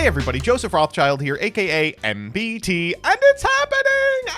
Hey everybody, Joseph Rothschild here, aka MBT, and it's happening!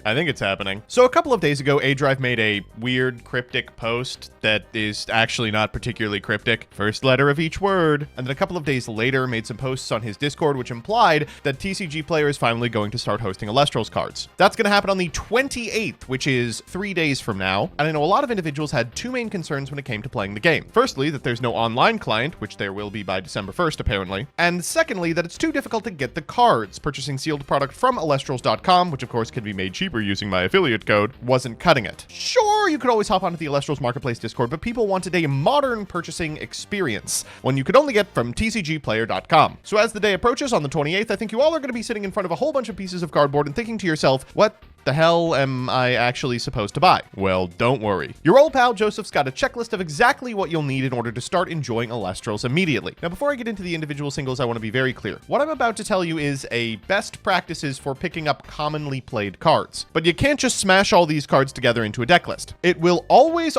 I think it's happening. So a couple of days ago, A-Drive made a weird cryptic post that is actually not particularly cryptic. First letter of each word. And then a couple of days later, made some posts on his Discord which implied that Tcgplayer is finally going to start hosting Elestrals cards. That's going to happen on the 28th, which is 3 days from now. And I know a lot of individuals had two main concerns when it came to playing the game. Firstly, that there's no online client, which there will be by December 1st apparently. And secondly, that it's too difficult to get the cards. Purchasing sealed product from Elestrals.com, which of course can be made cheaper using my affiliate code, wasn't cutting it. Sure, you could always hop onto the Elestrals Marketplace Discord, but people wanted a modern purchasing experience, one you could only get from Tcgplayer.com. So as the day approaches on the 28th, I think you all are going to be sitting in front of a whole bunch of pieces of cardboard and thinking to yourself, what the hell am I actually supposed to buy? Well, don't worry. Your old pal Joseph's got a checklist of exactly what you'll need in order to start enjoying Elestrals immediately. Now, before I get into the individual singles, I want to be very clear. What I'm about to tell you is a best practices for picking up commonly played cards. But you can't just smash all these cards together into a deck list. It will always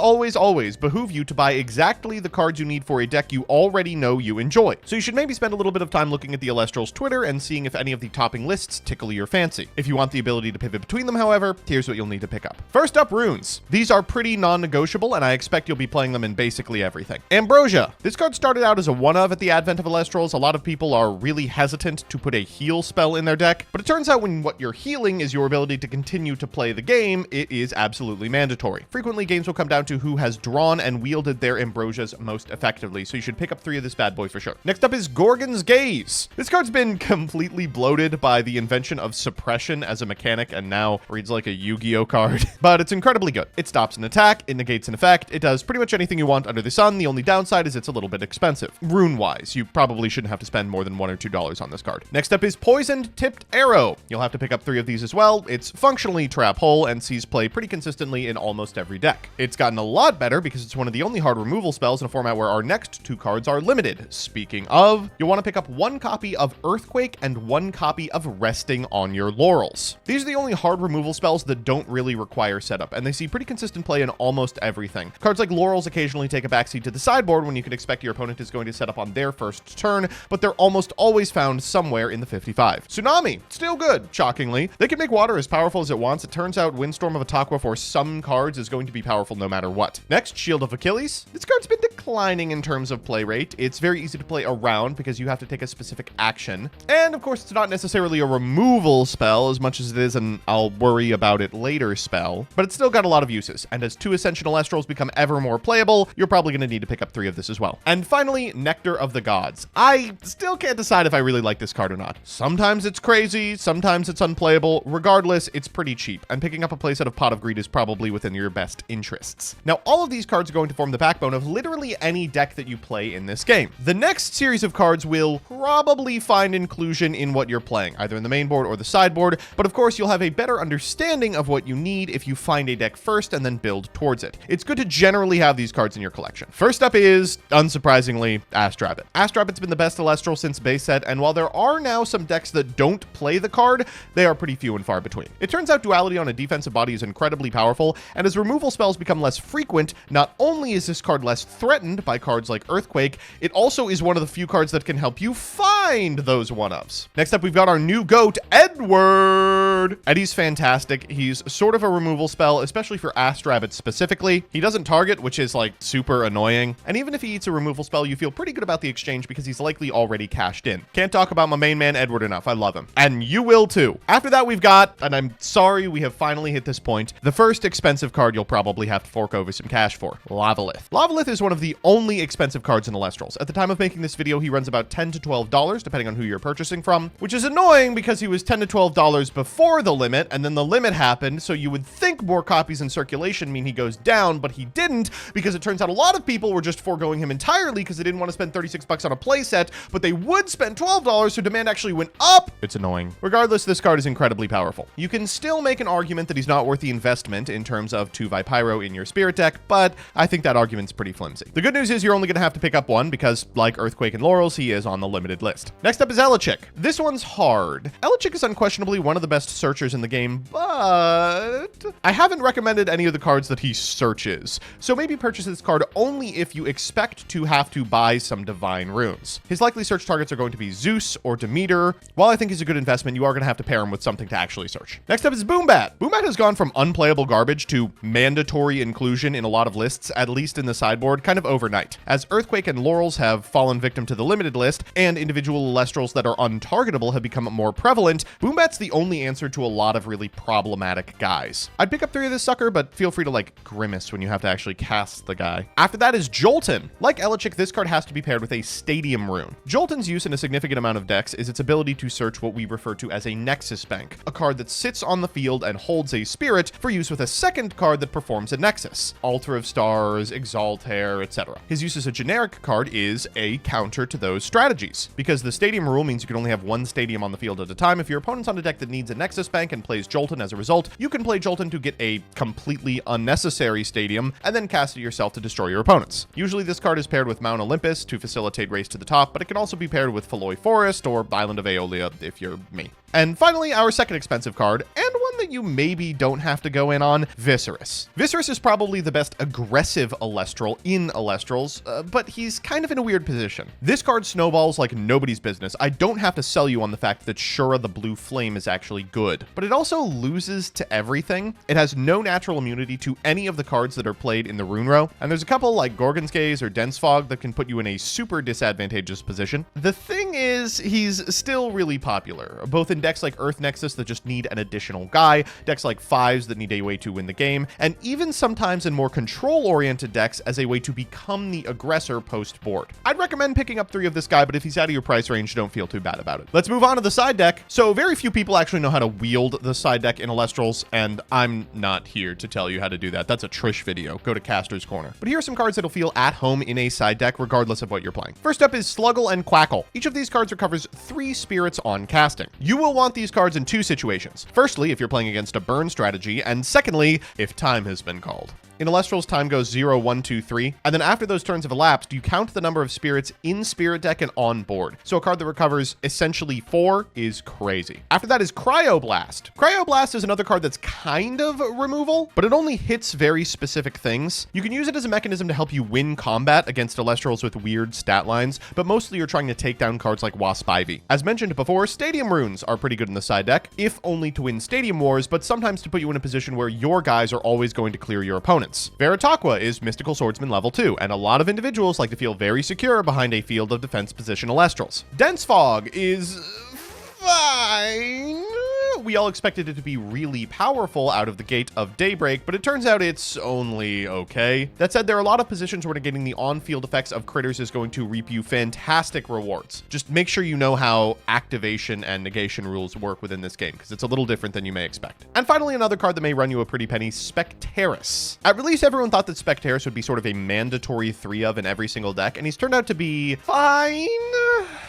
behoove you to buy exactly the cards you need for a deck you already know you enjoy. So you should maybe spend a little bit of time looking at the Elestrals Twitter and seeing if any of the topping lists tickle your fancy. If you want the ability to pivot between them, however, here's what you'll need to pick up. First up, runes. These are pretty non-negotiable, and I expect you'll be playing them in basically everything. Ambrosia. This card started out as a one-of at the advent of Elestrals. A lot of people are really hesitant to put a heal spell in their deck, but it turns out when what you're healing is your ability to continue to play the game, it is absolutely mandatory. Frequently, games will come down to who has drawn and wielded their Ambrosias most effectively, so you should pick up 3 of this bad boy for sure. Next up is Gorgon's Gaze. This card's been completely bloated by the invention of suppression as a mechanic, and now reads like a Yu-Gi-Oh card, but it's incredibly good. It stops an attack, it negates an effect, it does pretty much anything you want under the sun. The only downside is it's a little bit expensive. Rune-wise, you probably shouldn't have to spend more than $1 or $2 on this card. Next up is Poisoned Tipped Arrow. You'll have to pick up 3 of these as well. It's functionally trap hole and sees play pretty consistently in almost every deck. It's gotten a lot better because it's one of the only hard removal spells in a format where our next 2 cards are limited. Speaking of, you'll want to pick up 1 copy of Earthquake and 1 copy of Resting on Your Laurels. These are the only hard removal spells that don't really require setup, and they see pretty consistent play in almost everything. Cards like Laurels occasionally take a backseat to the sideboard when you can expect your opponent is going to set up on their first turn, but they're almost always found somewhere in the 55. Tsunami, still good, shockingly. They can make water as powerful as it wants. It turns out Windstorm of Ataqua for some cards is going to be powerful no matter what. Next, Shield of Achilles. This card's been declining in terms of play rate. It's very easy to play around because you have to take a specific action. And of course, it's not necessarily a removal spell as much as it is an I'll worry about it later spell, but it's still got a lot of uses. And as 2 Ascension Elestrals become ever more playable, you're probably going to need to pick up 3 of this as well. And finally, Nectar of the Gods. I still can't decide if I really like this card or not. Sometimes it's crazy, sometimes it's unplayable. Regardless, it's pretty cheap, and picking up a playset of Pot of Greed is probably within your best interests. Now, all of these cards are going to form the backbone of literally any deck that you play in this game. The next series of cards will probably find inclusion in what you're playing, either in the main board or the sideboard, but of course, you'll have a better understanding of what you need if you find a deck first and then build towards it. It's good to generally have these cards in your collection. First up is, unsurprisingly, Astrabbit. Astrabbit's been the best Elestral since base set, and while there are now some decks that don't play the card, they are pretty few and far between. It turns out duality on a defensive body is incredibly powerful, and as removal spells become less frequent, not only is this card less threatened by cards like Earthquake, it also is one of the few cards that can help you find those one-ofs. Next up, we've got our new GOAT, Edward. Eddie's fantastic. He's sort of a removal spell, especially for Astrabbit specifically. He doesn't target, which is like super annoying. And even if he eats a removal spell, you feel pretty good about the exchange because he's likely already cashed in. Can't talk about my main man Edward enough. I love him. And you will too. After that, we've got, and I'm sorry we have finally hit this point, the first expensive card you'll probably have to fork over some cash for, Lavalith. Lavalith is one of the only expensive cards in Elestrals. At the time of making this video, he runs about $10 to $12, depending on who you're purchasing from, which is annoying because he was $10 to $12 before the limit, and then the limit happened, so you would think more copies in circulation mean he goes down, but he didn't, because it turns out a lot of people were just foregoing him entirely because they didn't want to spend 36 bucks on a playset, but they would spend $12, so demand actually went up. It's annoying. Regardless, this card is incredibly powerful. You can still make an argument that he's not worth the investment in terms of 2 Vipyro in your Spirit deck, but I think that argument's pretty flimsy. The good news is you're only going to have to pick up one because, like Earthquake and Laurels, he is on the limited list. Next up is Elechik. This one's hard. Elechik is unquestionably one of the best searchers in the game, but I haven't recommended any of the cards that he searches. So maybe purchase this card only if you expect to have to buy some divine runes. His likely search targets are going to be Zeus or Demeter. While I think he's a good investment, you are going to have to pair him with something to actually search. Next up is Boombat. Boombat has gone from unplayable garbage to mandatory inclusion in a lot of lists, at least in the sideboard, kind of overnight. As Earthquake and Laurels have fallen victim to the limited list, and individual Elestrals that are untargetable have become more prevalent, Boombat's the only answer to a lot of really problematic guys. I'd pick up 3 of this sucker, but feel free to like grimace when you have to actually cast the guy. After that is Jolton. Like Elechik, this card has to be paired with a Stadium rune. Jolton's use in a significant amount of decks is its ability to search what we refer to as a Nexus Bank, a card that sits on the field and holds a spirit for use with a second card that performs a Nexus. Altar of Stars, Exaltair, etc. His use as a generic card is a counter to those strategies. Because the Stadium rule means you can only have one Stadium on the field at a time, if your opponent's on a deck that needs a Nexus Bank and plays Jolton as a result, you can play Jolton to get a completely unnecessary Stadium and then cast it yourself to destroy your opponents. Usually this card is paired with Mount Olympus to facilitate race to the top, but it can also be paired with Feloi Forest or Island of Aeolia if you're me. And finally, our second expensive card, and one that you maybe don't have to go in on, Viserys. Viserys is probably the best aggressive Elestral in Elestrals, but he's kind of in a weird position. This card snowballs like nobody's business. I don't have to sell you on the fact that Shura the Blue Flame is actually good, but it also loses to everything. It has no natural immunity to any of the cards that are played in the rune row, and there's a couple like Gorgon's Gaze or Dense Fog that can put you in a super disadvantageous position. The thing is, he's still really popular, both in decks like Earth Nexus that just need an additional guy, decks like Fives that need a way to win the game, and even sometimes in more control-oriented decks as a way to become the aggressor post-board. I'd recommend picking up 3 of this guy, but if he's out of your price range, don't feel too bad about it. Let's move on to the side deck. So very few people actually know how to wield the side deck in Elestrals, and I'm not here to tell you how to do that. That's a Trish video. Go to Caster's Corner. But here are some cards that'll feel at home in a side deck regardless of what you're playing. First up is Sluggle and Quackle. Each of these cards recovers 3 spirits on casting. You will want these cards in 2 situations. Firstly, if you're playing against a burn strategy, and secondly, if time has been called. In Elestrals, time goes 0, 1, 2, 3, and then after those turns have elapsed, you count the number of spirits in Spirit Deck and on board. So a card that recovers essentially 4 is crazy. After that is Cryoblast. Cryoblast is another card that's kind of removal, but it only hits very specific things. You can use it as a mechanism to help you win combat against Elestrals with weird stat lines, but mostly you're trying to take down cards like Wasp Ivy. As mentioned before, Stadium runes are pretty good in the side deck, if only to win Stadium Wars, but sometimes to put you in a position where your guys are always going to clear your opponents. Veritaqua is Mystical Swordsman level 2, and a lot of individuals like to feel very secure behind a field of defense position Elestrals. Dense Fog is fine. We all expected it to be really powerful out of the gate of Daybreak, but it turns out it's only okay. That said, there are a lot of positions where getting the on-field effects of critters is going to reap you fantastic rewards. Just make sure you know how activation and negation rules work within this game, because it's a little different than you may expect. And finally, another card that may run you a pretty penny, Spectaris. At release, everyone thought that Spectaris would be sort of a mandatory 3 of in every single deck, and he's turned out to be fine.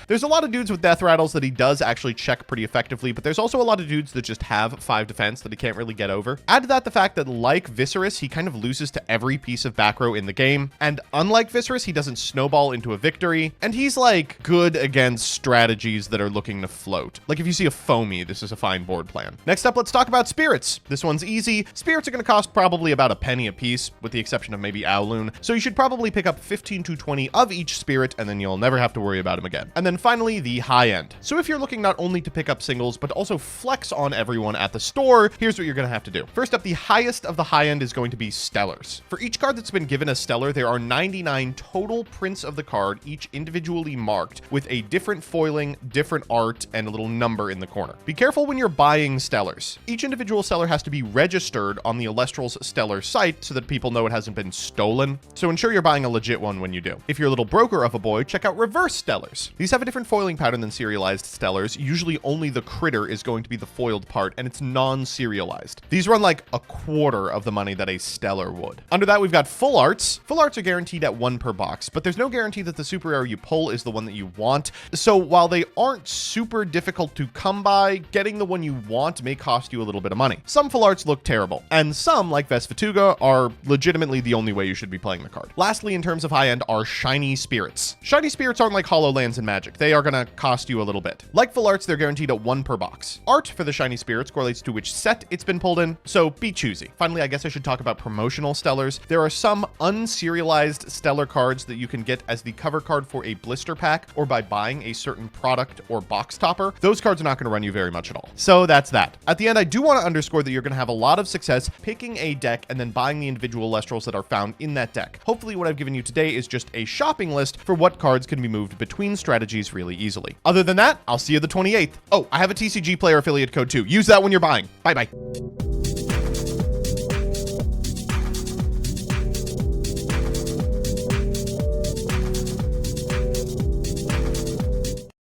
There's a lot of dudes with death rattles that he does actually check pretty effectively, but there's also a lot of dudes that just have 5 defense that he can't really get over. Add to that the fact that, like Viserys, he kind of loses to every piece of back row in the game, and unlike Viserys, he doesn't snowball into a victory, and he's like good against strategies that are looking to float. Like if you see a foamy, this is a fine board plan. Next up, let's talk about spirits. This one's easy. Spirits are going to cost probably about a penny a piece, with the exception of maybe Owloon, so you should probably pick up 15 to 20 of each spirit, and then you'll never have to worry about him again. And then finally, the high end. So if you're looking not only to pick up singles, but also flex on everyone at the store, here's what you're going to have to do. First up, the highest of the high end is going to be Stellars. For each card that's been given a Stellar, there are 99 total prints of the card, each individually marked with a different foiling, different art, and a little number in the corner. Be careful when you're buying Stellars. Each individual Stellar has to be registered on the Elestrals Stellar site so that people know it hasn't been stolen. So ensure you're buying a legit one when you do. If you're a little broker of a boy, check out Reverse Stellars. These have a different foiling pattern than serialized stellars. Usually only the critter is going to be the foiled part, and it's non-serialized. These run like a quarter of the money that a stellar would. Under that, we've got full arts. Full arts are guaranteed at 1 per box, but there's no guarantee that the super rare you pull is the one that you want. So while they aren't super difficult to come by, getting the one you want may cost you a little bit of money. Some full arts look terrible, and some, like Vesfatuga, are legitimately the only way you should be playing the card. Lastly, in terms of high end, are shiny spirits. Shiny spirits aren't like HoloLands in Magic. They are gonna cost you a little bit. Like full arts, they're guaranteed at 1 per box. Art for the shiny spirits correlates to which set it's been pulled in, so be choosy. Finally, I guess I should talk about promotional stellars. There are some unserialized stellar cards that you can get as the cover card for a blister pack or by buying a certain product or box topper. Those cards are not going to run you very much at all. So that's that. At the end, I do want to underscore that you're going to have a lot of success picking a deck and then buying the individual Elestrals that are found in that deck. Hopefully what I've given you today is just a shopping list for what cards can be moved between strategies really easily. Other than that, I'll see you the 28th. Oh, I have a TCGplayer affiliate code too. Use that when you're buying. Bye-bye.